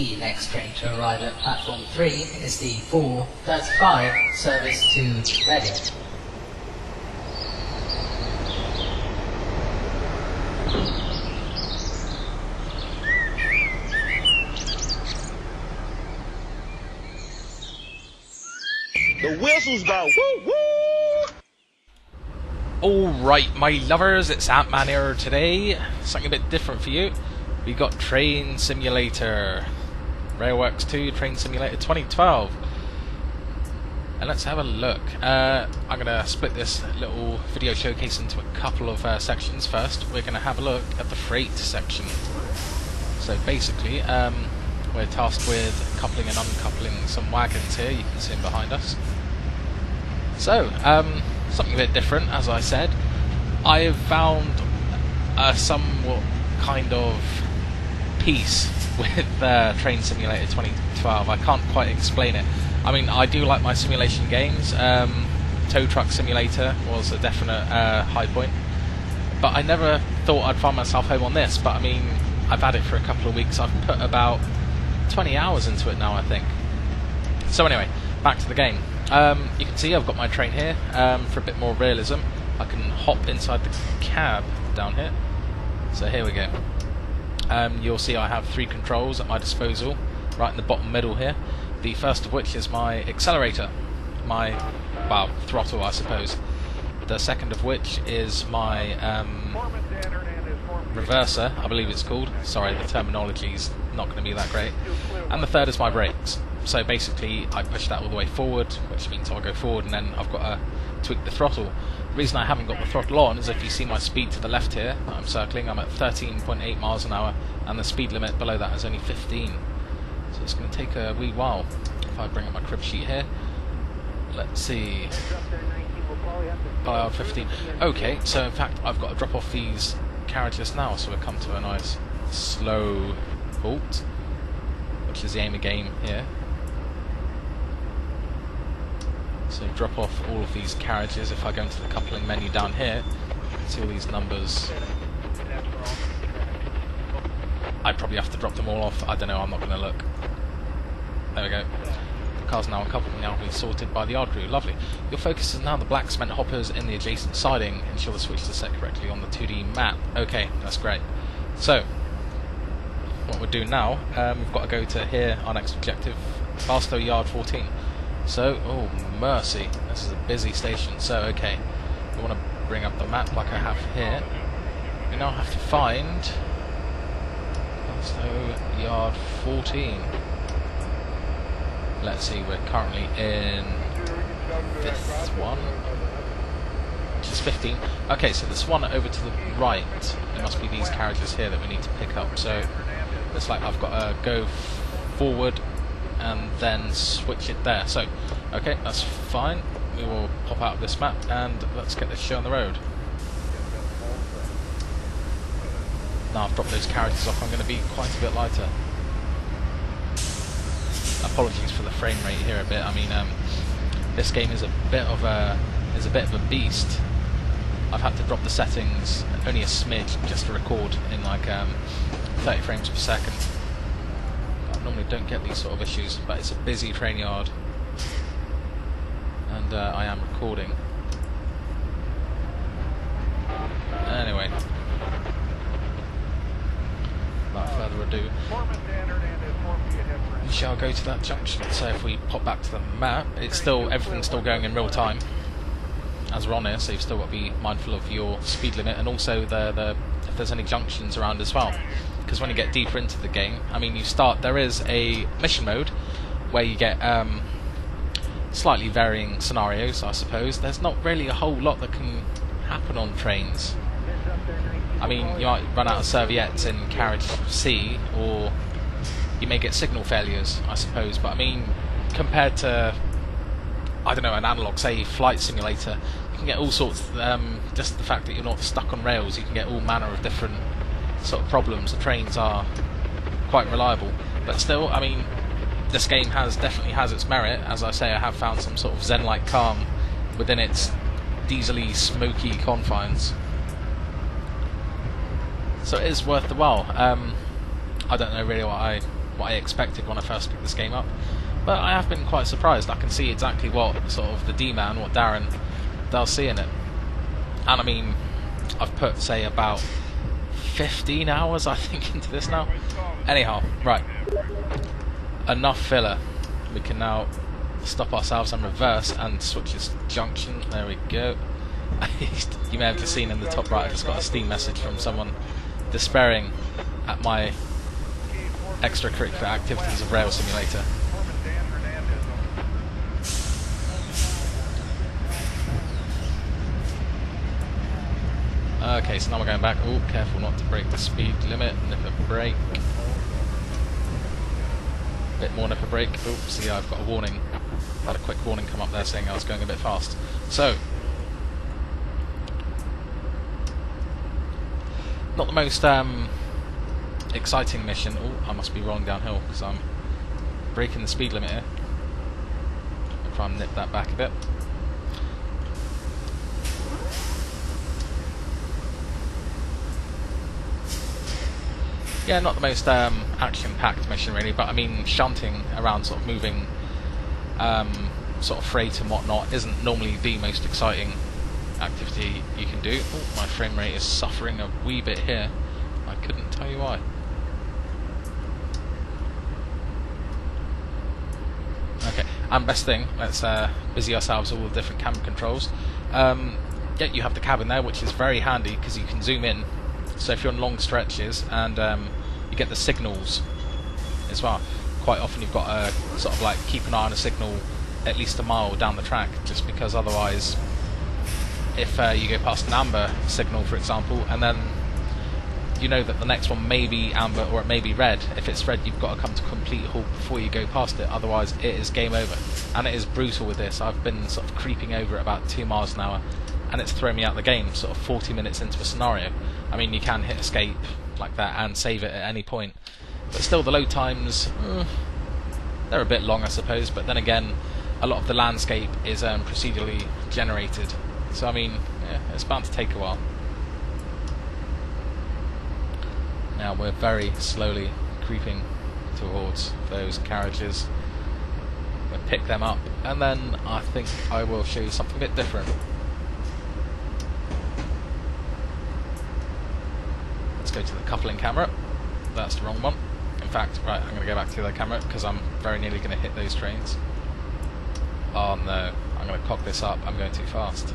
The next train to arrive at platform 3 is the 4:35 service to Reading. The whistle's go woo woo! Alright, my lovers, it's Ant-Man here today. Something a bit different for you. We got Train Simulator. Railworks 2 Train Simulator 2012. And let's have a look. I'm going to split this little video showcase into a couple of sections. First, we're going to have a look at the freight section. So basically, we're tasked with coupling and uncoupling some wagons here. You can see them behind us. So, something a bit different, as I said. I have found a somewhat kind of peace with Train Simulator 2012. I can't quite explain it. I mean, I do like my simulation games. Tow Truck Simulator was a definite high point. But I never thought I'd find myself home on this. But I mean, I've had it for a couple of weeks. I've put about 20 hours into it now, I think. So anyway, back to the game. You can see I've got my train here. For a bit more realism, I can hop inside the cab down here. So here we go. You'll see I have 3 controls at my disposal, right in the bottom middle here. The first of which is my accelerator, my, well, throttle I suppose. The second of which is my reverser, I believe it's called. Sorry, the terminology's not going to be that great. And the third is my brakes. So basically I push that all the way forward, which means I'll go forward, and then I've got to tweak the throttle. The reason I haven't got the throttle on is if you see my speed to the left here that I'm circling, I'm at 13.8 miles an hour, and the speed limit below that is only 15. So it's going to take a wee while. If I bring up my crib sheet here, let's see. Dial 15. Okay, so in fact I've got to drop off these carriages now, so we'll come to a nice slow halt, which is the aim of the game here. So drop off all of these carriages. If I go into the coupling menu down here, see all these numbers. I probably have to drop them all off. I don't know, I'm not going to look. There we go. The car's now uncoupled and now being sorted by the yard crew. Lovely. Your focus is now on the black cement hoppers in the adjacent siding. Ensure the switch is set correctly on the 2D map. Okay, that's great. So, what we're doing now, we've got to go to here, our next objective, Barstow Yard 14. So, oh mercy, this is a busy station. So, okay, we want to bring up the map like I have here. We now have to find Barstow Yard 14. Let's see, we're currently in 5th one, which is 15. Okay, so there's one over to the right. There must be these carriages here that we need to pick up. So, looks like I've got to go forward and then switch it there. So, okay, that's fine. We will pop out of this map and let's get this show on the road. Now I've dropped those carriages off, I'm going to be quite a bit lighter. Apologies for the frame rate here a bit. I mean, this game is a bit of a beast. I've had to drop the settings only a smidge just to record in like 30 frames per second. Normally don't get these sort of issues, but it's a busy train yard and I am recording. Anyway, without further ado, we shall go to that junction. So if we pop back to the map, it's still, everything's still going in real time as we're on here, so you've still got to be mindful of your speed limit and also if there's any junctions around as well. Because when you get deeper into the game, I mean, there is a mission mode where you get slightly varying scenarios, I suppose. There's not really a whole lot that can happen on trains. I mean, you might run out of serviettes in carriage C, or you may get signal failures, I suppose. But I mean, compared to, I don't know, an analog, say, flight simulator, you can get all sorts, just the fact that you're not stuck on rails, you can get all manner of different sort of problems. The trains are quite reliable, but still, I mean, this game definitely has its merit. As I say, I have found some sort of zen-like calm within its diesely, smoky confines. So it is worth the while. I don't know really what I what I expected when I first picked this game up. But I have been quite surprised. I can see exactly what sort of the D-man, what Darren does see in it. And I mean, I've put, say, about 15 hours, I think, into this now. Anyhow, right. Enough filler. We can now stop ourselves and reverse and switch this junction. There we go. You may have just seen in the top right, I just got a Steam message from someone despairing at my extracurricular activities of Rail Simulator. Okay, so now we're going back. Oh, careful not to break the speed limit. Nip a brake. Bit more nip a brake. Oh, see, I've got a warning. Had a quick warning come up there saying I was going a bit fast. So, not the most exciting mission. Oh, I must be rolling downhill because I'm breaking the speed limit here. I'll try and nip that back a bit. Yeah, not the most action-packed mission really, but I mean, shunting around, sort of moving sort of freight and whatnot isn't normally the most exciting activity you can do. Oh, my frame rate is suffering a wee bit here. I couldn't tell you why. Okay, and best thing, let's busy ourselves with all the different camera controls. Yeah, you have the cabin there, which is very handy because you can zoom in. So if you're on long stretches and you get the signals as well, quite often you've got to sort of like keep an eye on a signal at least a mile down the track, just because otherwise if you go past an amber signal, for example, and then you know that the next one may be amber or it may be red. If it's red, you've got to come to complete halt before you go past it, otherwise it is game over. And it is brutal with this. I've been sort of creeping over at about 2 miles an hour and it's thrown me out the game sort of 40 minutes into a scenario. I mean, you can hit escape like that and save it at any point, but still the load times, they're a bit long I suppose, but then again a lot of the landscape is procedurally generated, so I mean, yeah, it's bound to take a while. Now we're very slowly creeping towards those carriages. We'll pick them up and then I think I will show you something a bit different. Go to the coupling camera. That's the wrong one. In fact, right, I'm going to go back to the camera because I'm very nearly going to hit those trains. Oh no, I'm going to cock this up. I'm going too fast.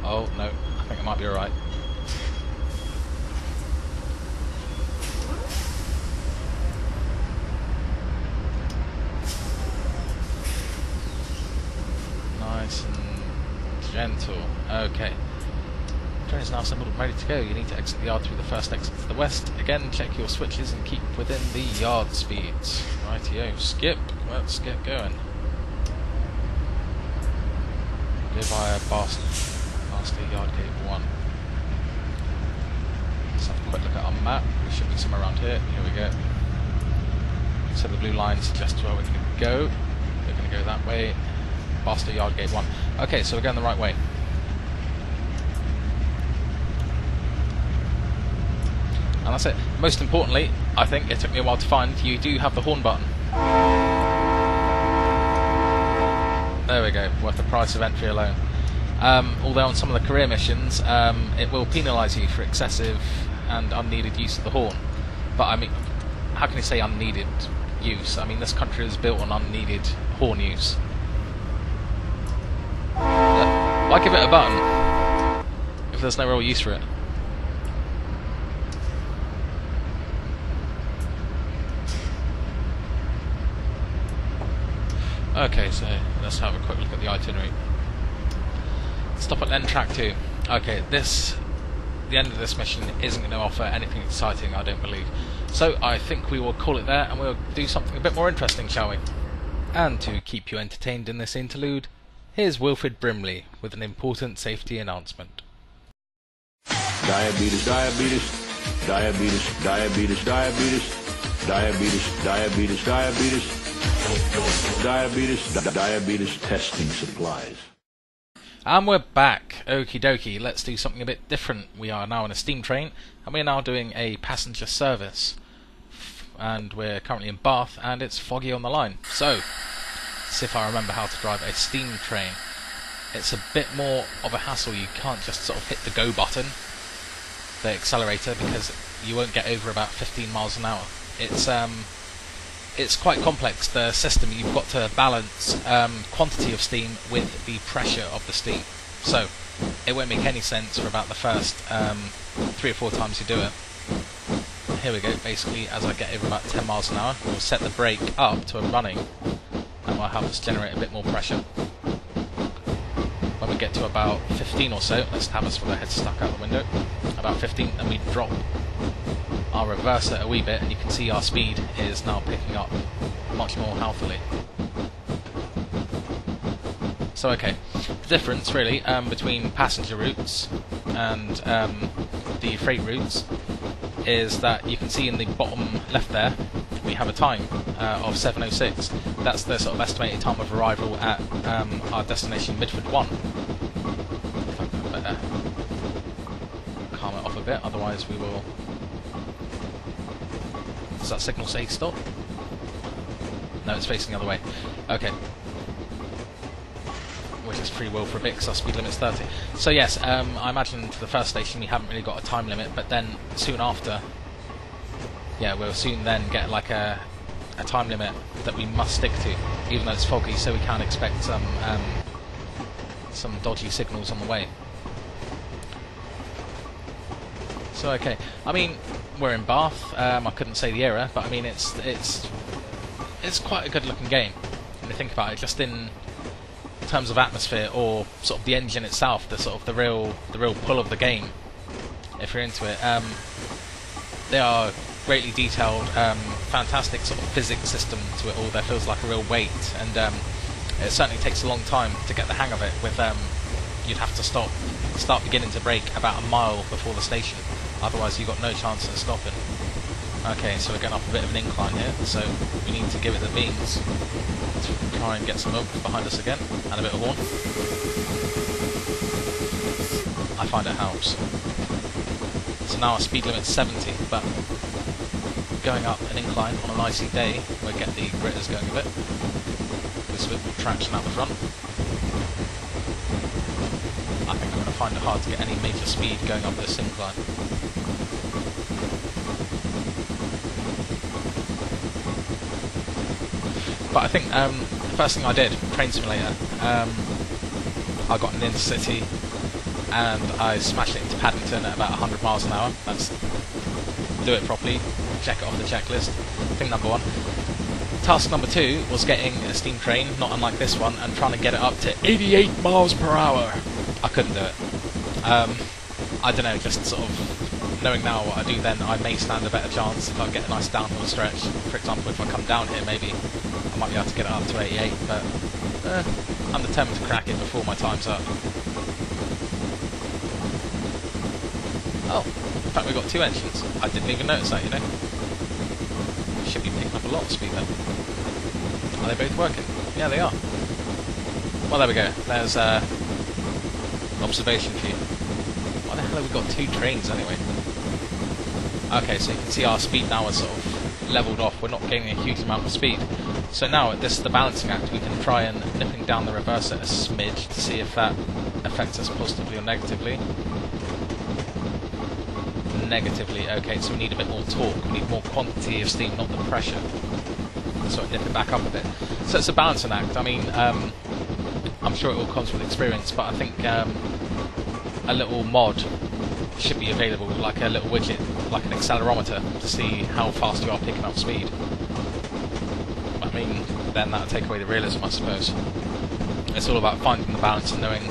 Oh no, I think I might be alright. Nice and gentle. Okay. Train is now assembled and ready to go. You need to exit the yard through the first exit to the west. Again, check your switches and keep within the yard speeds. Rightio, skip. Let's get going. Go via Bastard Yard Gate 1. Let's have a quick look at our map. We should be somewhere around here. Here we go. So the blue line suggests where we're going to go. We're going to go that way. Bastard Yard Gate 1. Okay, so we're going the right way. And that's it. Most importantly, I think it took me a while to find, you do have the horn button. There we go, worth the price of entry alone. Although on some of the career missions, it will penalise you for excessive and unneeded use of the horn. But I mean, how can you say unneeded use? I mean, this country is built on unneeded horn use. Why give it a button if there's no real use for it? Okay, so let's have a quick look at the itinerary. Stop at Len Track 2. Okay, the end of this mission isn't going to offer anything exciting, I don't believe. So I think we will call it there and we'll do something a bit more interesting, shall we? And to keep you entertained in this interlude, here's Wilfred Brimley with an important safety announcement. Diabetes, diabetes, diabetes, diabetes, diabetes, diabetes, diabetes, diabetes. Diabetes testing supplies. And we're back. Okie dokie, let's do something a bit different. We are now in a steam train and we're now doing a passenger service and we're currently in Bath, and it's foggy on the line. So, let's see if I remember how to drive a steam train. It's a bit more of a hassle. You can't just sort of hit the go button, the accelerator, because you won't get over about 15 miles an hour. It's quite complex, the system. You've got to balance quantity of steam with the pressure of the steam. So it won't make any sense for about the first 3 or 4 times you do it. Here we go. Basically, as I get over about 10 miles an hour, we'll set the brake up to a running, and will help us generate a bit more pressure. When we get to about 15 or so, let's have us with our head stuck out the window. About 15, then we drop our reverser a wee bit, and you can see our speed is now picking up much more healthily. So okay, the difference really between passenger routes and the freight routes is that you can see in the bottom left there we have a time of 7:06. That's the sort of estimated time of arrival at our destination Midford 1. If I can better calm it off a bit, otherwise we will... Does that signal say stop? No, it's facing the other way. Okay. Which is free will for a bit because our speed limit's 30. So yes, I imagine to the first station we haven't really got a time limit, but then soon after, yeah, we'll soon then get like a time limit that we must stick to, even though it's foggy, so we can't expect some dodgy signals on the way. So okay, I mean, we're in Bath. I couldn't say the era, but I mean it's quite a good looking game when you think about it. Just in terms of atmosphere, or sort of the engine itself, the real pull of the game. If you're into it, they are greatly detailed, fantastic sort of physics system to it all. There feels like a real weight, and it certainly takes a long time to get the hang of it. With you'd have to start beginning to brake about a mile before the station, otherwise you've got no chance of stopping. Okay, so we're going up a bit of an incline here, so we need to give it the beans to try and get some oomph behind us again, and a bit of horn. I find it helps. So now our speed limit's 70, but going up an incline on an icy day, we'll get the gritters going a bit. With a bit more traction out the front. I think I'm going to find it hard to get any major speed going up this incline. But I think the first thing I did, Train Simulator, I got an intercity and I smashed it into Paddington at about 100 miles an hour. That's do it properly, check it off the checklist. Thing number 1. Task number 2 was getting a steam train, not unlike this one, and trying to get it up to 88 miles per hour. I couldn't do it. I don't know, just sort of knowing now what I do then, I may stand a better chance if I get a nice downhill stretch. For example, if I come down here, maybe I might be able to get it up to 88, but I'm determined to crack it before my time's up. Oh, in fact we've got 2 engines. I didn't even notice that, you know. Should be picking up a lot of speed then. Are they both working? Yeah, they are. Well, there we go. There's observation for you. Why the hell have we got 2 trains anyway? Okay, so you can see our speed now is sort of levelled off. We're not gaining a huge amount of speed. So now, this is the balancing act. We can try and nipping down the reverser a smidge to see if that affects us positively or negatively. Negatively. Okay, so we need a bit more torque. We need more quantity of steam, not the pressure. So nip it back up a bit. So it's a balancing act. I mean, I'm sure it all comes with experience, but I think a little mod should be available, like a little widget, like an accelerometer, to see how fast you are picking up speed. I mean, then that'll take away the realism, I suppose. It's all about finding the balance and knowing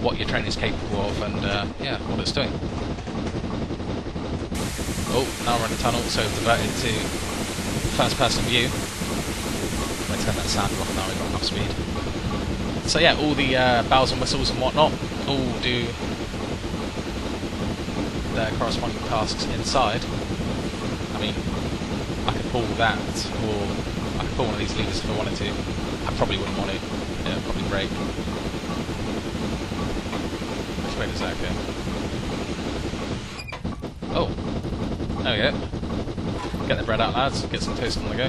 what your train is capable of, and yeah, what it's doing. Oh, now we're in a tunnel, so diverted to first-person view. Let's turn that sound off now, we've got enough speed. So yeah, all the bells and whistles and whatnot all do their corresponding tasks inside. I mean, I could pull that, or I could pull one of these levers if I wanted to. I probably wouldn't want to. It would probably break. Which way does that go? Oh, there we go. Get the bread out, lads. Get some toast on the go.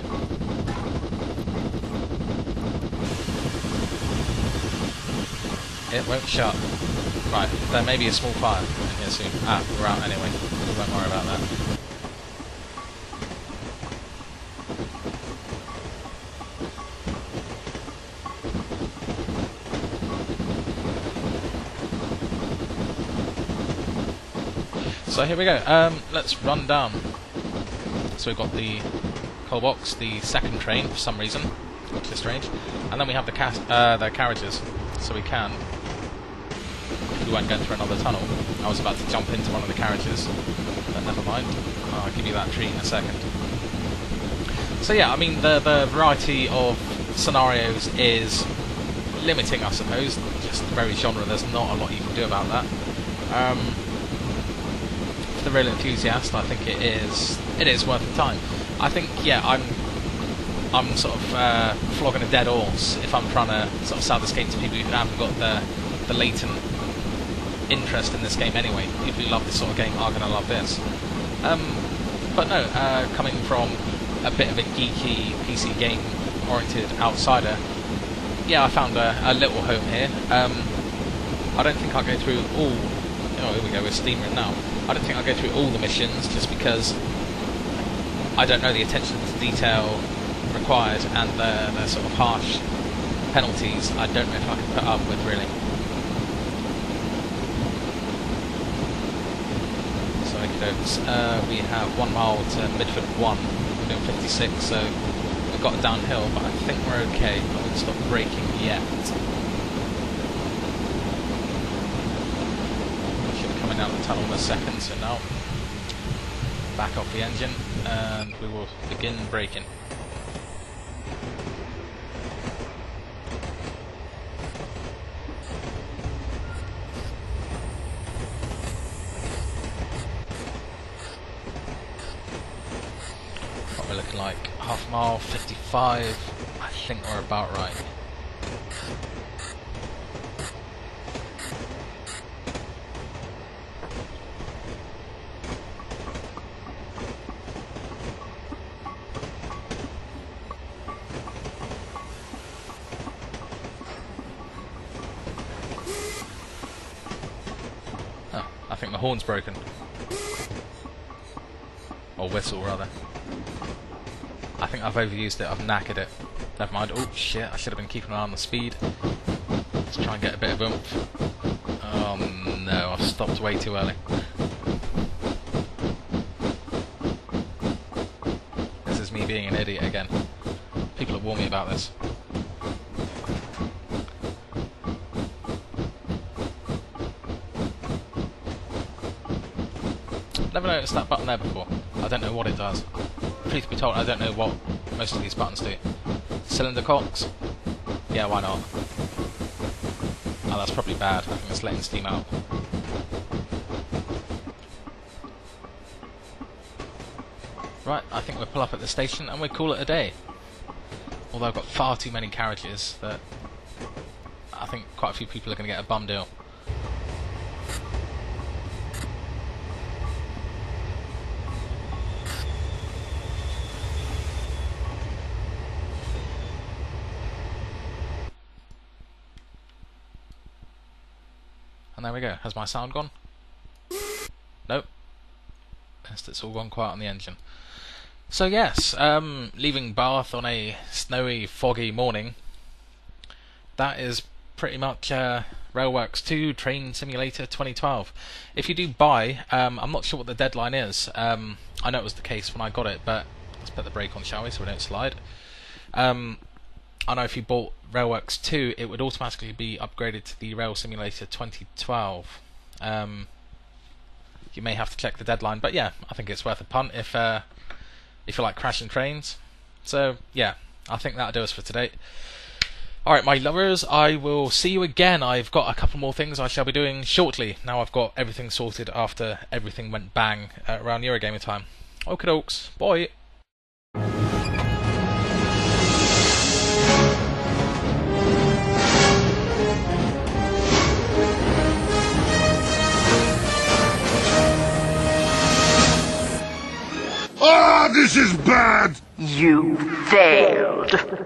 It won't shut. Right, there may be a small fire in here soon. Ah, we're out anyway. We won't worry about that. So here we go. Let's run down. So we've got the coal box, the second train for some reason, which is strange, and then we have the carriages. So we can. We won't go through another tunnel. I was about to jump into one of the carriages, but never mind. I'll give you that treat in a second. So yeah, I mean the variety of scenarios is limiting, I suppose. Just the very genre. There's not a lot you can do about that. For the real enthusiast, I think it is worth the time. I think yeah, I'm sort of flogging a dead horse if I'm trying to sort of sell this game to people who haven't got the latent interest in this game anyway. People who love this sort of game are going to love this. But no, coming from a bit of a geeky PC game oriented outsider, yeah, I found a little home here. I don't think I'll go through all. Oh, here we go, we're steaming now. I don't think I'll go through all the missions just because I don't know the attention to detail required and the sort of harsh penalties I don't know if I can put up with, really. So we have 1 mile to Midford 1, we're doing 56, so we've got a downhill, but I think we're okay. I won't stop braking yet. Should be coming out the tunnel in a second, so now back off the engine and we will begin braking. What we're looking like, half a mile, 55, I think we're about right. I think the horn's broken. Or whistle, rather. I think I've overused it, I've knackered it. Never mind. Oh shit, I should have been keeping an eye on the speed. Let's try and get a bit of oomph. Oh no, I've stopped way too early. This is me being an idiot again. People have warned me about this. Never noticed that button there before. I don't know what it does. Truth be told, I don't know what most of these buttons do. Cylinder cocks? Yeah, why not? Oh, that's probably bad. I think it's letting steam out. Right, I think we'll pull up at the station and we'll call it a day. Although I've got far too many carriages that I think quite a few people are going to get a bum deal. And there we go. Has my sound gone? Nope. It's all gone quiet on the engine. So yes, leaving Bath on a snowy, foggy morning. That is pretty much Railworks 2 Train Simulator 2012. If you do buy, I'm not sure what the deadline is. I know it was the case when I got it, but let's put the brake on, shall we, so we don't slide. I know if you bought Railworks 2, it would automatically be upgraded to the Rail Simulator 2012. You may have to check the deadline, but yeah, I think it's worth a punt if you like crashing trains. So yeah, I think that'll do us for today. Alright, my lovers, I will see you again. I've got a couple more things I shall be doing shortly. Now I've got everything sorted after everything went bang around Eurogamer time. Okie dokes, bye. Ah, this is bad! You failed.